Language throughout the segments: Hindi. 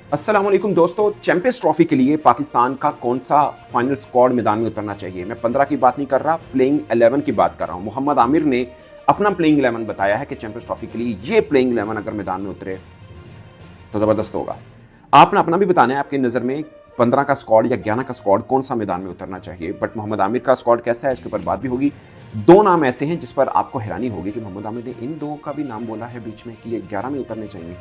अस्सलाम वालेकुम दोस्तों, चैंपियंस ट्रॉफी के लिए पाकिस्तान का कौन सा फाइनल स्क्वाड मैदान में उतरना चाहिए। मैं 15 की बात नहीं कर रहा, प्लेइंग 11 की बात कर रहा हूं। मोहम्मद आमिर ने अपना प्लेइंग 11 बताया है कि चैंपियंस ट्रॉफी के लिए ये प्लेइंग 11 अगर मैदान में उतरे तो जबरदस्त होगा। आपने अपना भी बताना है, आपकी नज़र में 15 का स्क्वाड या 11 का स्क्वाड कौन सा मैदान में उतरना चाहिए। बट मोहम्मद आमिर का स्क्वाड कैसा है इसके ऊपर बात भी होगी। दो नाम ऐसे हैं जिस पर आपको हैरानी होगी कि मोहम्मद आमिर ने इन दो का भी नाम बोला है बीच में कि ये 11 में उतरने चाहिए,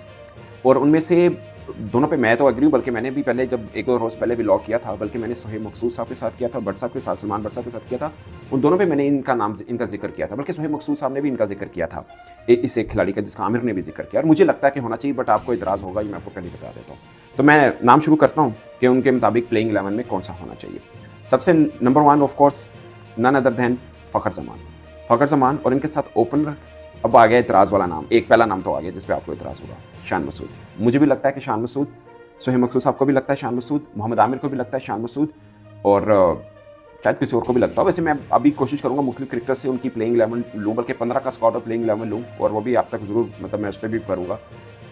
और उनमें से दोनों पे मैं तो एग्री हूँ। बल्कि मैंने भी पहले जब एक दो रोज़ पहले व्लॉग किया था, बल्कि मैंने सोहेब मकसूद साहब के साथ किया था, भट्ट साहब के साथ, सलमान भट्ट साहब के साथ किया था। उन दोनों पे मैंने इनका जिक्र किया था, बल्कि सोहेब मकसूद साहब ने भी इनका जिक्र किया था इस एक खिलाड़ी का जिसका आमिर ने भी जिक्र किया। और मुझे लगता है कि होना चाहिए, बट आपको इतराज़ होगा, ये मैं आपको पहले बता देता हूँ। तो मैं नाम शुरू करता हूँ कि उनके मुताबिक प्लेइंग 11 में कौन सा होना चाहिए। सबसे number 1 of course none other than Fakhar Zaman, और इनके साथ ओपनर अब आ गया इतराज़ वाला नाम। एक पहला नाम तो आ गया जिस पे आपको इतराज़ होगा, शान मसूद। मुझे भी लगता है कि शान मसूद, सोहेब मकसूद साहब को भी लगता है शान मसूद, मोहम्मद आमिर को भी लगता है शान मसूद, और शायद किसी और को भी लगता है। वैसे मैं अभी कोशिश करूंगा मुख्तलिफ क्रिकेटर से उनकी प्लेइंग 11 लूँ, बल्कि 15 का स्क्वाड और प्लेइंग 11 लूँ, और वो भी आप तक जरूर मैं उस पर भी करूँगा।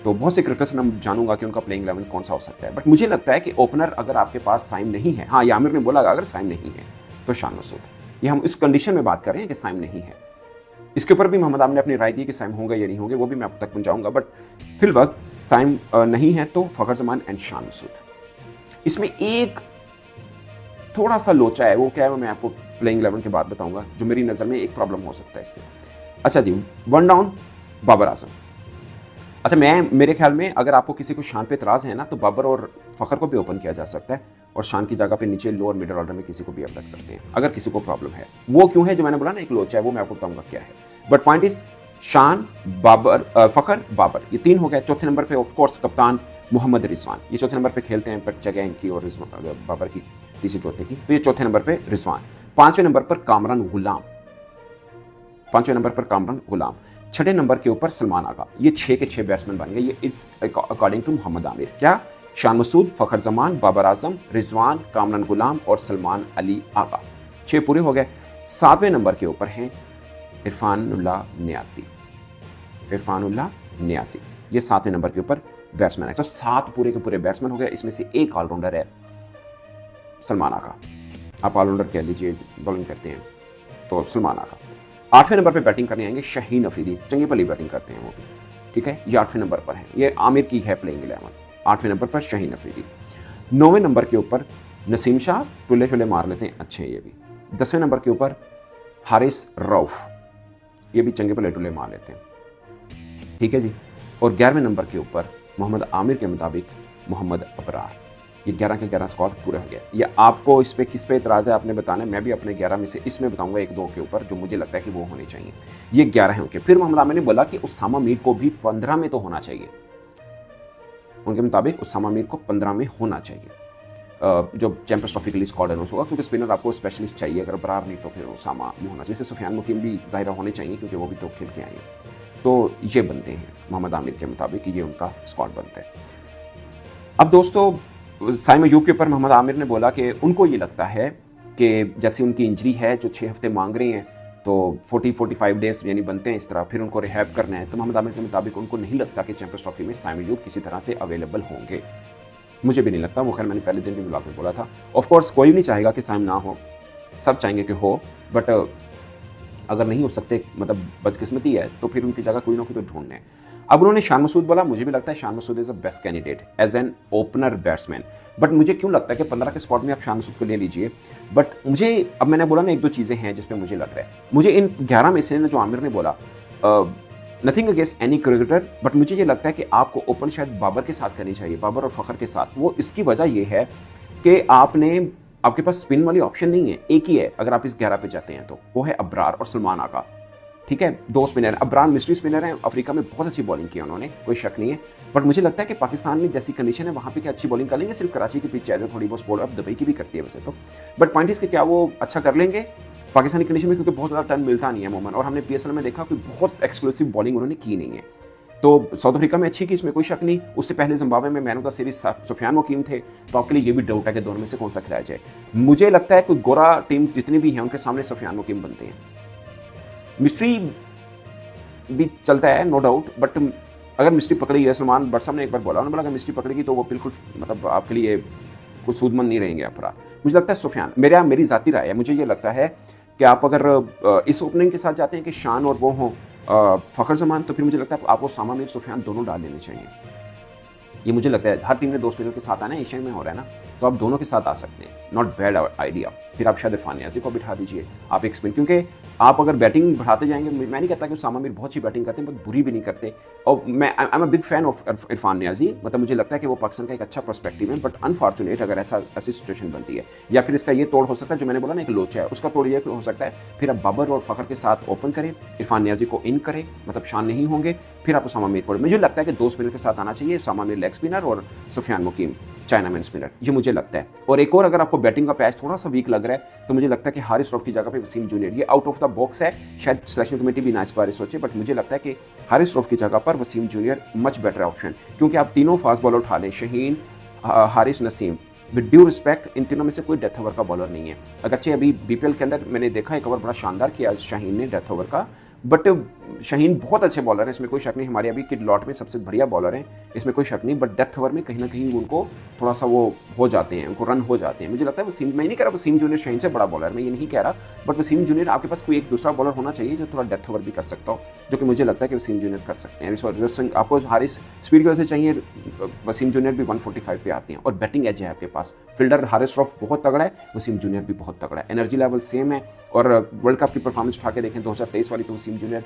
तो बहुत से क्रिकेटर से मैं जानूंगा कि उनका प्लेइंग 11 कौन सा हो सकता है। बट मुझे लगता है कि ओपनर अगर आपके पास साइम नहीं है, हाँ ये आमिर ने बोला अगर साइम नहीं है तो शान मसूद। ये हम इस कंडीशन में बात कर रहे हैं कि साइम नहीं है। इसके ऊपर भी मोहम्मद आमिर ने अपनी राय दी कि साइम होंगे या नहीं होंगे, वो भी मैं अब तक पहुंचाऊंगा। बट फिल वक्त साइम नहीं है तो फ़खर ज़मान एंड शान मसूद। इसमें एक थोड़ा सा लोचा है, वो क्या है मैं आपको प्लेइंग 11 के बाद बताऊंगा, जो मेरी नज़र में एक प्रॉब्लम हो सकता है इससे। अच्छा जी, 1 डाउन बाबर आजम। अच्छा, मेरे ख्याल में अगर आपको किसी को शान पे इतराज़ है ना, तो बाबर और फ़खर को भी ओपन किया जा सकता है, और शान की जगह पे नीचे लोअर मिडिल ऑर्डर में किसी को भी आप रख सकते हैं अगर किसी को प्रॉब्लम है। वो क्यों है जो मैंने बोला ना, एक लोचा है, वो मैं आपको बताऊंगा क्या है। बट पॉइंट इज शान, बाबर, फ़खर, बाबर, ये 3 हो गए। चौथे नंबर पे ऑफ कोर्स कप्तान मोहम्मद रिजवान, ये चौथे नंबर पे खेलते हैं, बट जगह इनकी और बाबर की तीसरे चौथे की, तो ये चौथे नंबर पे रिजवान। पांचवें नंबर पर कामरान गुलाम, छठे नंबर के ऊपर सलमान आगा। ये 6 के 6 बैट्समैन बन गए। ये it's according to Mohammad Amir. क्या? शान मसूद, फ़खर ज़मान, बाबर आजम, रिजवान, कामरान गुलाम और सलमान अली आगा, 6 पूरे हो गए। 7वें नंबर के ऊपर हैं इरफानुल्लाह नियासी, ये 7वें नंबर के ऊपर बैट्समैन है। तो 7 पूरे के पूरे बैट्समैन हो गए। इसमें से एक ऑलराउंडर है सलमान आगा। आप ऑलराउंडर कह लीजिए, बॉलिंग करते हैं तो सलमान आगा। 8वें नंबर पे बैटिंग करने आएंगे शाहीन अफरीदी, चंगी भली बैटिंग करते हैं वो भी, ठीक है। ये 8वें नंबर पर है, ये आमिर की है प्लेइंग 11। 8वें नंबर पर शाहीन अफरीदी। 9वें नंबर के ऊपर नसीम शाह, टुल्ले शुल्ले मार लेते हैं, अच्छे हैं ये भी। 10वें नंबर के ऊपर हारिस रऊफ, ये भी चंगे भले टुल्ले मार लेते हैं, ठीक है जी। और 11वें नंबर के ऊपर मोहम्मद आमिर के मुताबिक मोहम्मद अबरार। ये 11 के 11 स्क्वाड पूरा हो गया। ये आपको इस पे किस पे इतराज़ है आपने बताना है। मैं भी अपने 11 में से इसमें बताऊंगा 1-2 के ऊपर जो मुझे लगता है कि वो होने चाहिए। ये 11 हैं उनके। फिर मोहम्मद आमिर ने बोला कि उसामा मीर को भी 15 में तो होना चाहिए। उनके मुताबिक उसामा मीर को 15 में होना चाहिए जो चैंपियंस ट्रॉफी के लिए स्क्वाड अनाउंस होगा, क्योंकि स्पिनर आपको स्पेशलिस्ट चाहिए। अगर अबरार नहीं तो फिर उसामा भी होना चाहिए। जैसे सुफियान मुकीम भी ज़ाहिरा होने चाहिए क्योंकि वो भी तो खेल के आए हैं। तो ये बनते हैं मोहम्मद आमिर के मुताबिक, ये उनका स्क्वाड बनता है। अब दोस्तों, साइम अयूब के ऊपर मोहम्मद आमिर ने बोला कि उनको ये लगता है कि जैसे उनकी इंजरी है जो 6 हफ्ते मांग रहे हैं, तो 40-45 डेज यानी बनते हैं इस तरह, फिर उनको रिहैब करना है। तो मोहम्मद आमिर के मुताबिक उनको नहीं लगता कि चैंपियंस ट्रॉफी में साइम अयूब किसी तरह से अवेलेबल होंगे। मुझे भी नहीं लगता, वो खैर मैंने पहले दिन भी ब्लॉग में बोला था। ऑफ कोर्स कोई भी नहीं चाहेगा कि साइम ना हो, सब चाहेंगे कि हो, बट अगर नहीं हो सकते, मतलब बदकिस्मती है, तो फिर उनकी जगह कोई ना कोई तो ढूंढने हैं। अब उन्होंने शान मसूद बोला, मुझे भी लगता है Shan Masood is a best candidate as an opener batsman. But मुझे क्यों लगता है कि 15 के स्क्वाड में आप शान मसूद को ले लीजिए। बट मुझे, अब मैंने बोला ना, 1-2 चीज़ें हैं जिसपे मुझे लग रहा है। मुझे इन 11 में से जो आमिर ने बोला, nothing against any cricketer, but मुझे ये लगता है कि आपको ओपन शायद बाबर के साथ करनी चाहिए, बाबर और फ़खर के साथ। वो इसकी वजह ये है कि आपके पास स्पिन वाली ऑप्शन नहीं है, एक ही है अगर आप इस 11 पे जाते हैं तो, वो है अबरार और सलमान आगा, ठीक है। 2 स्पिनर। अबरार मिस्ट्री स्पिनर हैं, अफ्रीका में बहुत अच्छी बॉलिंग की है उन्होंने, कोई शक नहीं है। बट मुझे लगता है कि पाकिस्तान में जैसी कंडीशन है वहाँ पे क्या अच्छी बॉलिंग कर लेंगे। सिर्फ कराची की पिच है जो थोड़ी बहुत स्पोर्ट, अब दुबई की भी करती है वैसे तो, बट पॉइंट इसके क्या वो अच्छा कर लेंगे पाकिस्तानी कंडीशन में, क्योंकि बहुत ज़्यादा टर्न मिलता नहीं है मोमन। और हमने PSL में देखा कोई बहुत एक्सक्लूसिव बॉलिंग उन्होंने की नहीं है। तो साउथ अफ्रीका में अच्छी की, इसमें कोई शक नहीं। उससे पहले जिम्बाब्वे में man of the series Sufiyan Muqeem थे, तो आपके लिए ये भी डाउट है कि दोनों में से कौन सा खिलाया जाए। मुझे लगता है कोई गोरा टीम जितनी भी है उनके सामने सुफियान मुकीम बनते हैं। मिस्ट्री भी चलता है नो डाउट, बट अगर मिस्ट्री पकड़ी है, सलमान बट साहब ने एक बार बोला, उन्होंने बोला अगर मिस्ट्री पकड़ेगी तो वो बिल्कुल मतलब आपके लिए कुछ सूदमंद नहीं रहेंगे अफराद। मुझे लगता है सुफियान, मेरी ज़ाती राय है, मुझे ये लगता है कि आप अगर इस ओपनिंग के साथ जाते हैं कि शान और वो हों फ़खर जमान, तो फिर मुझे लगता है आपको उसामा मीर, सुफियान दोनों डाल लेने चाहिए। ये मुझे लगता है हर टीम ने 2 स्पिनर के साथ आना है, एशियन में हो रहा है ना, तो आप दोनों के साथ आ सकते हैं, नॉट बैड आइडिया। फिर आप शायद इरफान नियाज़ी को बिठा दीजिए, आप एक स्पिन, क्योंकि आप अगर बैटिंग बढ़ाते जाएंगे, मैं नहीं कहता कि उसामा मीर बहुत अच्छी बैटिंग करते हैं, बहुत बुरी भी नहीं करते, और I am a big fan of Irfan Niazi, मतलब मुझे लगता है कि वो पाकिस्तान का एक अच्छा पर्सपेक्टिव है, बट अनफॉर्चुनेट अगर ऐसी सिचुएशन बनती है, या फिर इसका ये तोड़ हो सकता है जो मैंने बोला ना, एक लोचा है, उसका तोड़ ये हो सकता है, फिर आप बाबर और फ़खर के साथ ओपन करें, इरफान नियाज़ी को इन करें, मतलब शान नहीं होंगे, फिर आप उसामा मीर को, मुझे लगता है कि 2 स्पिनर के साथ आना चाहिए, उसामा मीर लेग स्पिनर और सुफियान मुकीम चाइनामैन स्पिनर, ये मुझे लगता है। और एक और, अगर आपको बैटिंग का पैच थोड़ा सा वीक लग रहा है तो मुझे लगता है कि हारिस रऊफ की जगह पे वसीम जूनियर, ये आउट ऑफ द बॉक्स है, शायद सिलेक्शन कमेटी भी ना इस बारे सोचे, बट मुझे लगता है कि हारिस रऊफ की जगह पर Wasim junior much better option, क्योंकि आप तीनों फास्ट बॉलर उठा लें, Shaheen, Haris, Naseem, with due respect इन तीनों में से कोई डेथ ओवर का बॉलर नहीं है। अगरचे अभी बीपीएल के अंदर मैंने देखा एक ओवर बड़ा शानदार किया शाहीन ने डेथ ओवर का, बट शाहीन बहुत अच्छे बॉलर है, इसमें कोई शक नहीं, हमारे अभी के लॉट में सबसे बढ़िया बॉलर हैं, इसमें कोई शक नहीं, बट डेथ ओवर में कहीं ना कहीं उनको थोड़ा सा वो हो जाते हैं, उनको रन हो जाते हैं। मुझे लगता है वसीम, मैं नहीं कह रहा वसीम जूनियर शाहीन से बड़ा बॉलर, मैं ये नहीं कह रहा, बट वसीम जूनियर आपके पास कोई एक दूसरा बॉलर होना चाहिए जो थोड़ा डेथ ओवर भी कर सकता हो, जो कि मुझे लगता है कि वसीम जूनियर कर सकते हैं। आपको हारिस स्पीड की वजह से चाहिए, वसीम जूनियर भी 145 पे आते हैं, और बैटिंग एज है आपके पास, फील्डर हारिस रऊफ बहुत तगड़ा है, वसीम जूनियर भी बहुत तगड़ा है, एनर्जी लेवल सेम है, और वर्ल्ड कप की परफॉर्मेंस उठा के देखें 2023 वाली, तो Wasim junior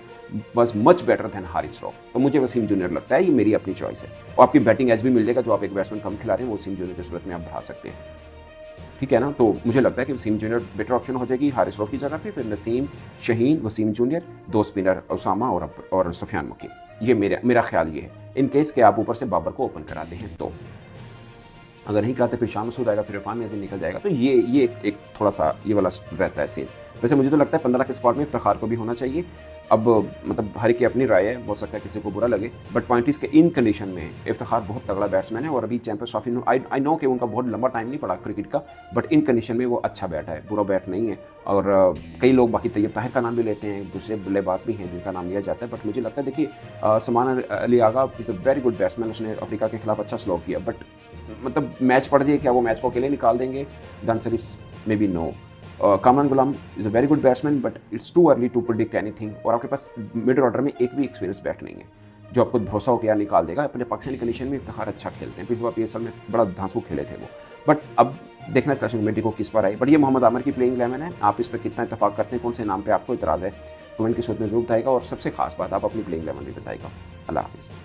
was much better than Haris Rauf, तो मुझे वसीम जूनियर लगता है, ये मेरी अपनी चॉइस है। और आपकी बैटिंग एज भी मिल जाएगा, जो आप एक बैट्समैन कम खिला रहे हैं, वो वसीम जूनियर की सूरत में आप बढ़ा सकते हैं, ठीक है ना। तो मुझे लगता है कि वसीम जूनियर बेटर ऑप्शन हो जाएगी हारिस रऊफ की जगह पे, फिर नसीम, शाहीन, वसीम जूनियर, 2 स्पिनर उसामा और सुफियान मुकीम, ये मेरा ख्याल ये है, इन केस के आप ऊपर से बाबर को ओपन कराते हैं तो। अगर नहीं कराते फिर शाम मसूद आएगा, फिर इरफान नियाज़ी निकल जाएगा, तो ये एक थोड़ा सा ये वाला रहता है सीन। वैसे मुझे तो लगता है 15 के स्पॉट में इफ्तिखार को भी होना चाहिए। अब मतलब हर की अपनी राय है, हो सकता है किसी को बुरा लगे, बट पॉइंट इसके इन कंडीशन में इफ्तिखार बहुत तगड़ा बैट्समैन है, और अभी चैंपियंस ट्रॉफी आई नो कि उनका बहुत लंबा टाइम नहीं पड़ा क्रिकेट का, बट इन कंडीशन में वो अच्छा बैट है, बुरा बैट नहीं है। और कई लोग बाकी तैयब ताहिर का नाम भी लेते हैं, दूसरे बल्लेबाज भी हैं जिनका नाम लिया जाता है, बट मुझे लगता है देखिए Salman Ali Agha is a very good batsman, उसने अफ्रीका के खिलाफ अच्छा स्लो किया, बट मतलब मैच पड़ जाए क्या वो मैच को अकेले निकाल देंगे? The answer is maybe no. Kamran Ghulam is a very good batsman, but it's too early to predict anything, और आपके पास मिड ऑर्डर में एक भी एक्सपीरियंस बैट नहीं है जो आपको भरोसा हो गया निकाल देगा। अपने पाकिस्तानी कंडीशन में इफ्तिखार अच्छा खेलते हैं, पिछले PSL में बड़ा धांसू खेले थे वो, बट अब देखना सिलेक्शन कमेटी को किस पर आई। बट ये मोहम्मद आमिर की प्लेइंग 11 है, आप इस पर कितना इत्तेफाक करते हैं, कौन से नाम पे आपको इतराज़ है, कमेंट की सूरत में जरूर बताएगा, और सबसे खास बात आप अपनी प्लेइंग 11 भी बताएगा। अल्लाह हाफिज़।